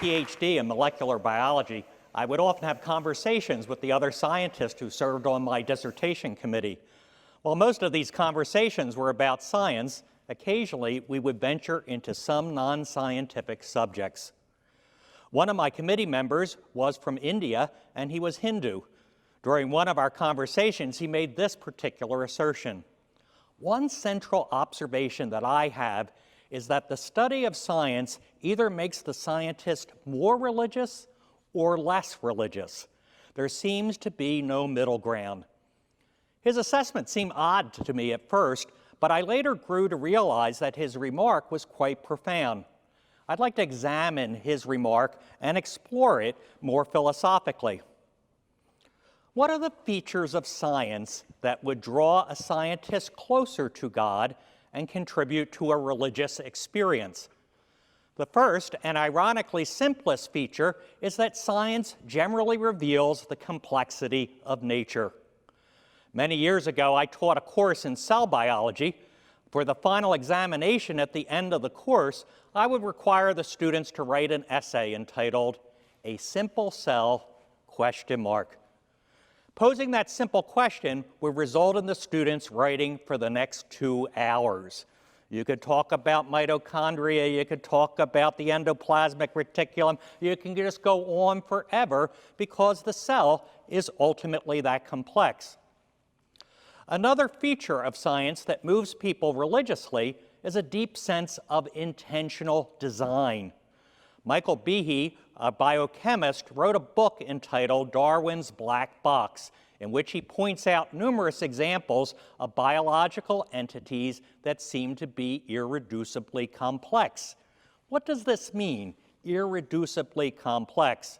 PhD in molecular biology, I would often have conversations with the other scientists who served on my dissertation committee. While most of these conversations were about science, occasionally we would venture into some non-scientific subjects. One of my committee members was from India, and he was Hindu. During one of our conversations, he made this particular assertion. One central observation that I have is that the study of science either makes the scientist more religious or less religious. There seems to be no middle ground. His assessment seemed odd to me at first, but I later grew to realize that his remark was quite profound. I'd like to examine his remark and explore it more philosophically. What are the features of science that would draw a scientist closer to God and contribute to a religious experience? The first, and ironically simplest feature, is that science generally reveals the complexity of nature. Many years ago, I taught a course in cell biology. For the final examination at the end of the course, I would require the students to write an essay entitled, "A Simple Cell?" Posing that simple question would result in the students writing for the next 2 hours. You could talk about mitochondria, you could talk about the endoplasmic reticulum, you can just go on forever because the cell is ultimately that complex. Another feature of science that moves people religiously is a deep sense of intentional design. Michael Behe, a biochemist, wrote a book entitled Darwin's Black Box, in which he points out numerous examples of biological entities that seem to be irreducibly complex. What does this mean, irreducibly complex?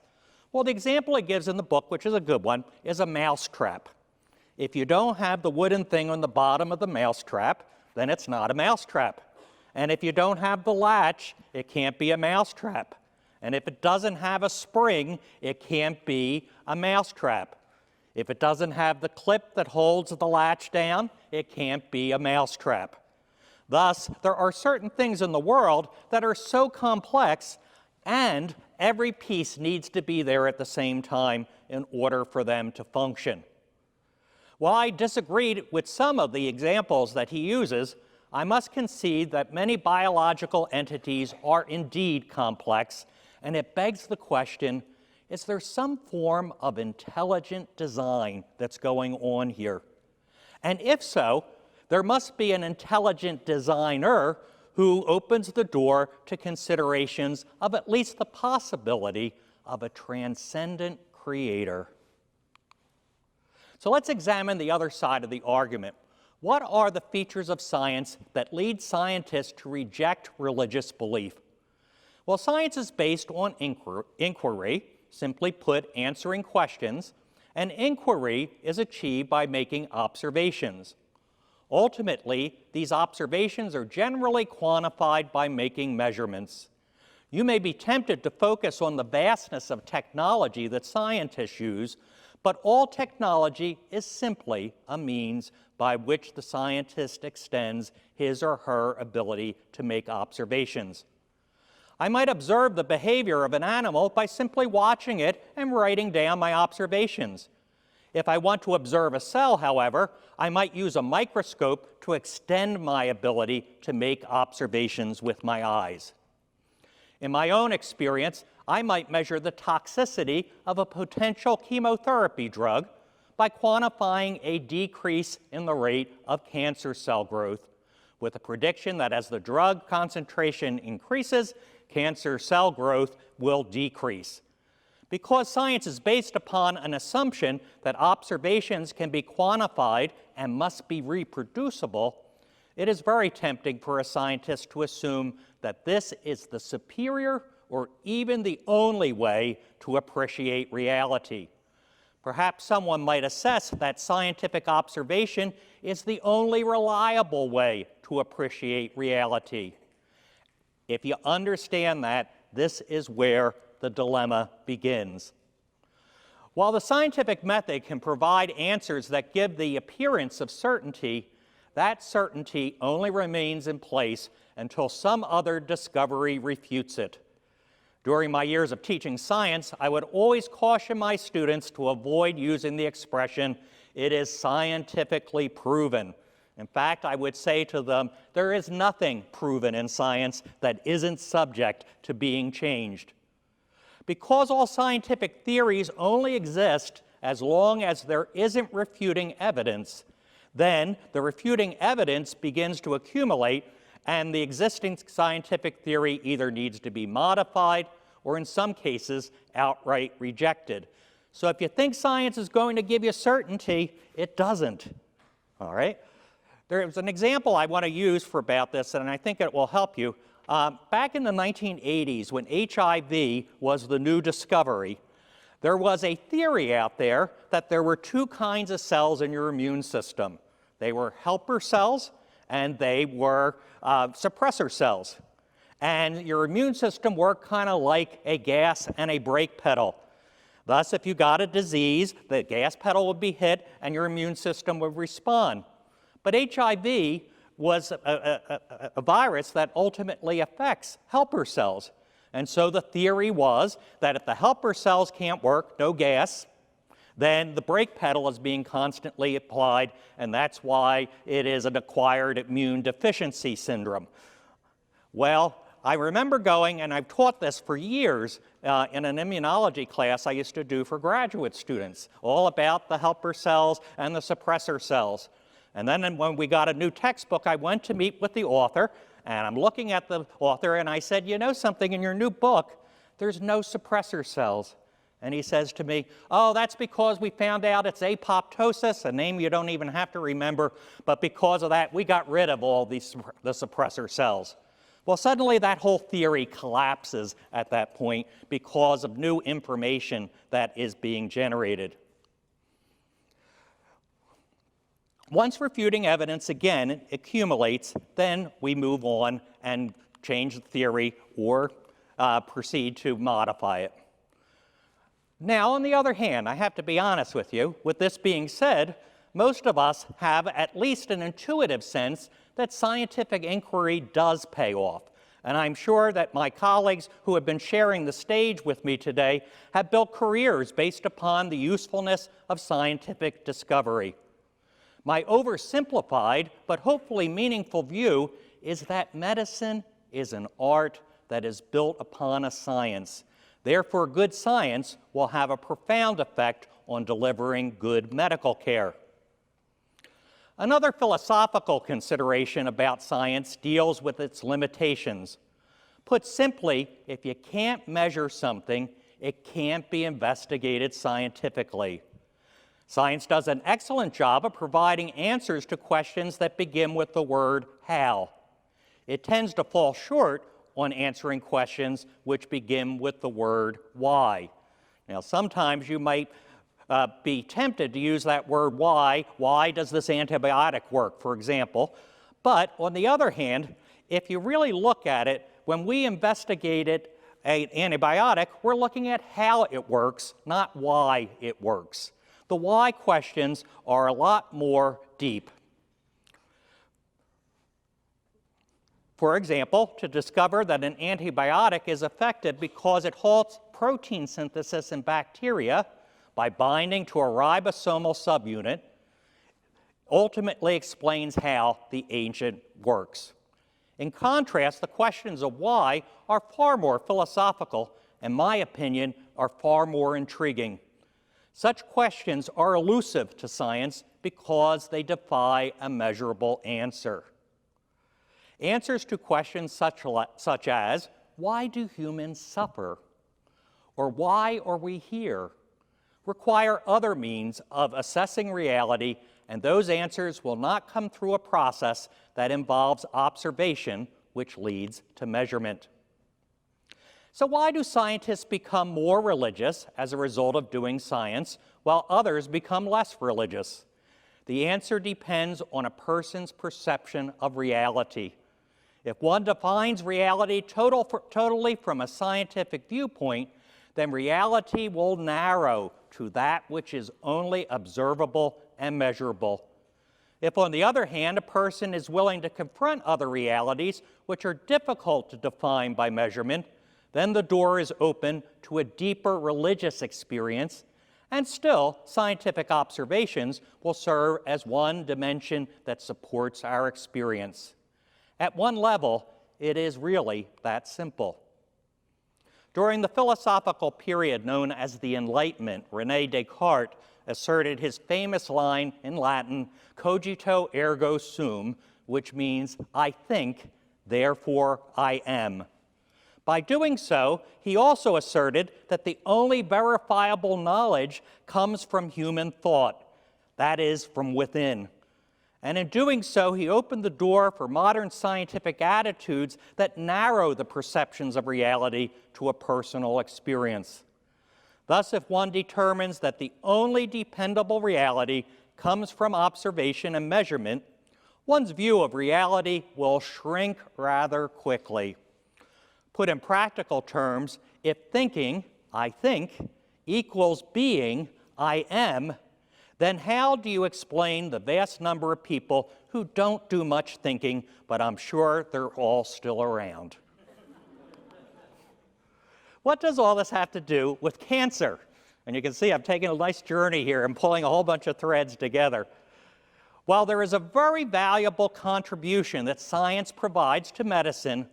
Well, the example he gives in the book, which is a good one, is a mousetrap. If you don't have the wooden thing on the bottom of the mousetrap, then it's not a mousetrap. And if you don't have the latch, it can't be a mousetrap. And if it doesn't have a spring, it can't be a mousetrap. If it doesn't have the clip that holds the latch down, it can't be a mousetrap. Thus, there are certain things in the world that are so complex, and every piece needs to be there at the same time in order for them to function. While I disagreed with some of the examples that he uses, I must concede that many biological entities are indeed complex, and it begs the question, is there some form of intelligent design that's going on here? And if so, there must be an intelligent designer who opens the door to considerations of at least the possibility of a transcendent creator. So let's examine the other side of the argument. What are the features of science that lead scientists to reject religious belief? Well, science is based on inquiry, simply put, answering questions, and inquiry is achieved by making observations. Ultimately, these observations are generally quantified by making measurements. You may be tempted to focus on the vastness of technology that scientists use, but all technology is simply a means by which the scientist extends his or her ability to make observations. I might observe the behavior of an animal by simply watching it and writing down my observations. If I want to observe a cell, however, I might use a microscope to extend my ability to make observations with my eyes. In my own experience, I might measure the toxicity of a potential chemotherapy drug by quantifying a decrease in the rate of cancer cell growth, with a prediction that as the drug concentration increases, cancer cell growth will decrease. Because science is based upon an assumption that observations can be quantified and must be reproducible, it is very tempting for a scientist to assume that this is the superior or even the only way to appreciate reality. Perhaps someone might assess that scientific observation is the only reliable way to appreciate reality. If you understand that, this is where the dilemma begins. While the scientific method can provide answers that give the appearance of certainty, that certainty only remains in place until some other discovery refutes it. During my years of teaching science, I would always caution my students to avoid using the expression, "it is scientifically proven." In fact, I would say to them, there is nothing proven in science that isn't subject to being changed. Because all scientific theories only exist as long as there isn't refuting evidence, then the refuting evidence begins to accumulate, and the existing scientific theory either needs to be modified or, in some cases, outright rejected. So if you think science is going to give you certainty, it doesn't. All right? There's an example I want to use for about this, and I think it will help you. Back in the 1980s, when HIV was the new discovery, there was a theory out there that there were two kinds of cells in your immune system. They were helper cells, and they were suppressor cells. And your immune system worked kind of like a gas and a brake pedal. Thus, if you got a disease, the gas pedal would be hit, and your immune system would respond. But HIV was a virus that ultimately affects helper cells. And so the theory was that if the helper cells can't work, no gas, then the brake pedal is being constantly applied, and that's why it is an acquired immune deficiency syndrome. Well, I remember going, and I've taught this for years in an immunology class I used to do for graduate students, all about the helper cells and the suppressor cells. And then when we got a new textbook, I went to meet with the author, and I'm looking at the author, and I said, you know something, in your new book, there's no suppressor cells. And he says to me, oh, that's because we found out it's apoptosis, a name you don't even have to remember, but because of that, we got rid of all the suppressor cells. Well, suddenly that whole theory collapses at that point because of new information that is being generated. Once refuting evidence again accumulates, then we move on and change the theory or proceed to modify it. Now, on the other hand, I have to be honest with you, with this being said, most of us have at least an intuitive sense that scientific inquiry does pay off. And I'm sure that my colleagues who have been sharing the stage with me today have built careers based upon the usefulness of scientific discovery. My oversimplified, but hopefully meaningful view is that medicine is an art that is built upon a science. Therefore, good science will have a profound effect on delivering good medical care. Another philosophical consideration about science deals with its limitations. Put simply, if you can't measure something, it can't be investigated scientifically. Science does an excellent job of providing answers to questions that begin with the word how. It tends to fall short on answering questions which begin with the word why. Now, sometimes you might be tempted to use that word why. Why does this antibiotic work, for example? But on the other hand, if you really look at it, when we investigated an antibiotic, we're looking at how it works, not why it works. The why questions are a lot more deep. For example, to discover that an antibiotic is effective because it halts protein synthesis in bacteria by binding to a ribosomal subunit ultimately explains how the agent works. In contrast, the questions of why are far more philosophical, and in my opinion, are far more intriguing. Such questions are elusive to science because they defy a measurable answer. Answers to questions such as, why do humans suffer? Or why are we here? Require other means of assessing reality, and those answers will not come through a process that involves observation, which leads to measurement. So why do scientists become more religious as a result of doing science, while others become less religious? The answer depends on a person's perception of reality. If one defines reality totally from a scientific viewpoint, then reality will narrow to that which is only observable and measurable. If, on the other hand, a person is willing to confront other realities which are difficult to define by measurement, Then the door is open to a deeper religious experience, and still, scientific observations will serve as one dimension that supports our experience. At one level, it is really that simple. During the philosophical period known as the Enlightenment, René Descartes asserted his famous line in Latin, cogito ergo sum, which means, I think, therefore I am. By doing so, he also asserted that the only verifiable knowledge comes from human thought, that is, from within. And in doing so, he opened the door for modern scientific attitudes that narrow the perceptions of reality to a personal experience. Thus, if one determines that the only dependable reality comes from observation and measurement, one's view of reality will shrink rather quickly. Put in practical terms, if thinking, I think, equals being, I am, then how do you explain the vast number of people who don't do much thinking, but I'm sure they're all still around? What does all this have to do with cancer? And you can see I'm taking a nice journey here and pulling a whole bunch of threads together. While there is a very valuable contribution that science provides to medicine,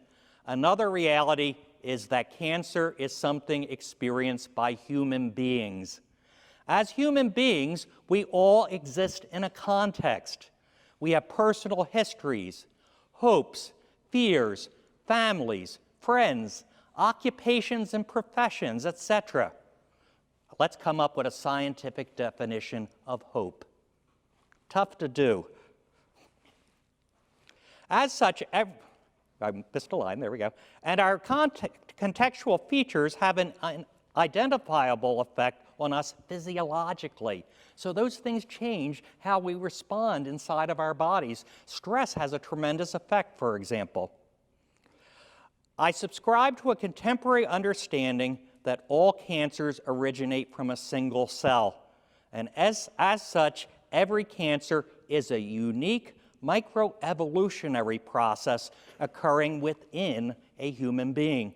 another reality is that cancer is something experienced by human beings. As human beings, we all exist in a context. We have personal histories, hopes, fears, families, friends, occupations and professions, etc. Let's come up with a scientific definition of hope. Tough to do. As such, I missed a line, there we go. And our contextual features have an identifiable effect on us physiologically. So those things change how we respond inside of our bodies. Stress has a tremendous effect, for example. I subscribe to a contemporary understanding that all cancers originate from a single cell. And as such, every cancer is a unique microevolutionary process occurring within a human being.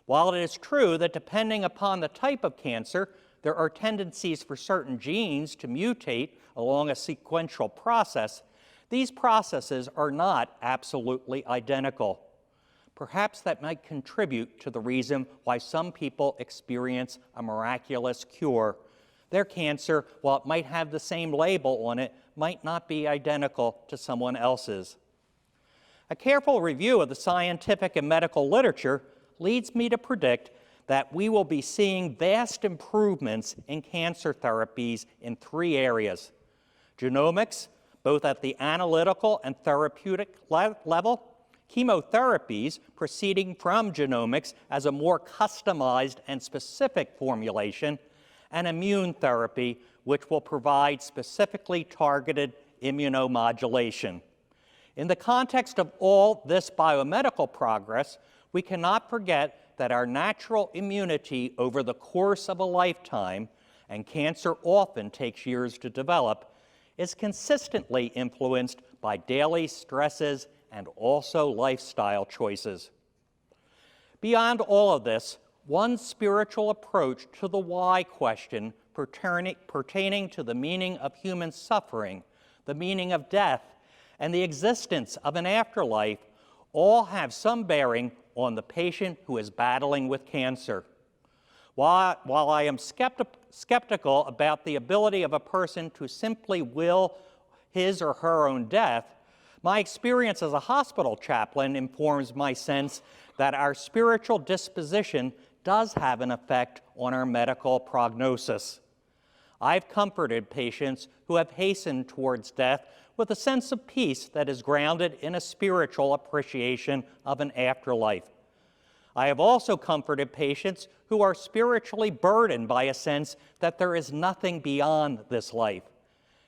While it is true that depending upon the type of cancer, there are tendencies for certain genes to mutate along a sequential process, these processes are not absolutely identical. Perhaps that might contribute to the reason why some people experience a miraculous cure. Their cancer, while it might have the same label on it, might not be identical to someone else's. A careful review of the scientific and medical literature leads me to predict that we will be seeing vast improvements in cancer therapies in three areas: genomics, both at the analytical and therapeutic level, chemotherapies proceeding from genomics as a more customized and specific formulation, and immune therapy, which will provide specifically targeted immunomodulation. In the context of all this biomedical progress, we cannot forget that our natural immunity over the course of a lifetime, and cancer often takes years to develop, is consistently influenced by daily stresses and also lifestyle choices. Beyond all of this, one spiritual approach to the why question pertaining to the meaning of human suffering, the meaning of death, and the existence of an afterlife all have some bearing on the patient who is battling with cancer. While I am skeptical about the ability of a person to simply will his or her own death, my experience as a hospital chaplain informs my sense that our spiritual disposition does have an effect on our medical prognosis. I've comforted patients who have hastened towards death with a sense of peace that is grounded in a spiritual appreciation of an afterlife. I have also comforted patients who are spiritually burdened by a sense that there is nothing beyond this life.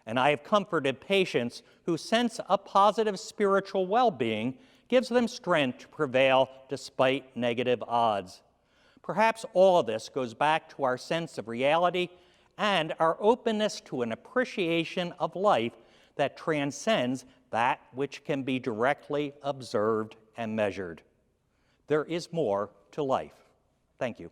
And I have comforted patients whose sense of positive spiritual well-being gives them strength to prevail despite negative odds. Perhaps all of this goes back to our sense of reality and our openness to an appreciation of life that transcends that which can be directly observed and measured. There is more to life. Thank you.